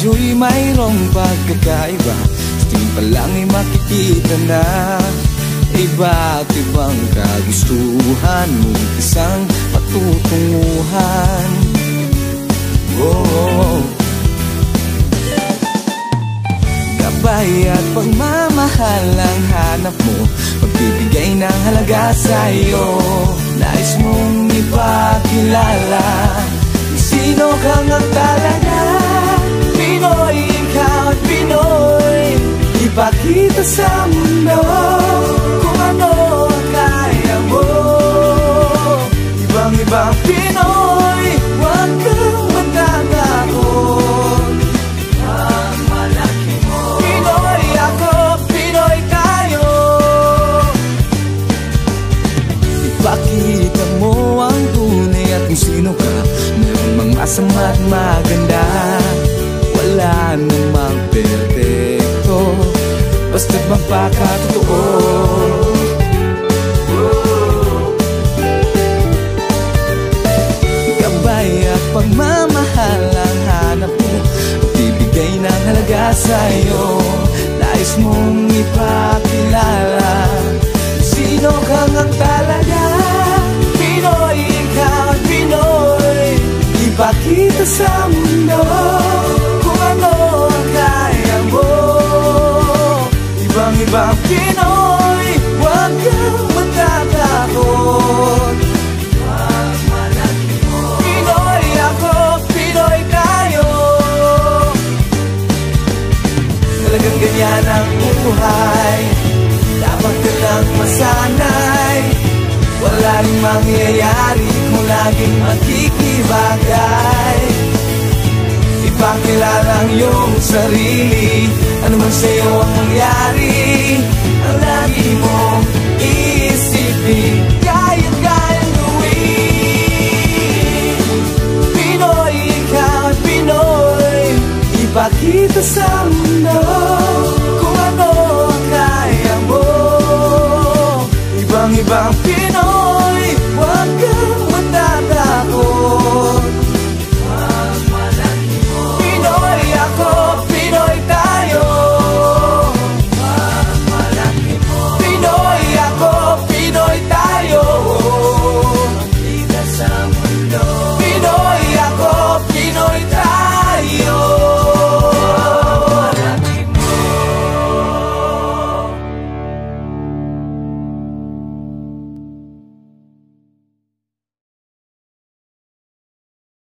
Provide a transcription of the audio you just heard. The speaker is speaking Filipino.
radyo'y mayroong pagkakaiba. Sa tingin pa lang ay makikita na iba't ibang kagustuhan, ngunit isang patutunguhan. Oh, gabay at pagmamahal ang hanap mo, pagbibigay ng halaga sa'yo. Nais mong ipakilala sino ka nga talaga. Pinoy, ikaw at Pinoy, ipakita sa mundo kung ano ang kaya mo. Ibang-ibang Pinoy, huwag kang matatakot. Ang malaki mo, Pinoy ako, Pinoy tayo. Ipakita mo ang tunay at kung sino ka. Meron mang masama at maganda, wala namang perfecto, basta't magpakatotoo. Gabay at pagmamahal ang hanap mo, magbibigay ng halaga sa'yo. Nais mong ipakilala sino ka ngang talaga. Pinoy, ikaw at Pinoy, ipakita sa mundo kung ano ang kaya mo. Ibang-ibang Pinoy, huwag kang matatakot. Ang malaki mo, Pinoy ako, Pinoy tayo. Talagang ganyan ang buhay, dapat ka lang masanay. Wala rin mangyayari kung laging makikibagay. Ipakilala ang iyong sarili, ano man sa'yo ang mangyari. Ang lagi mong isipin, kayang-kayang gawin. Pinoy, ikaw at Pinoy, ipakita sa mundo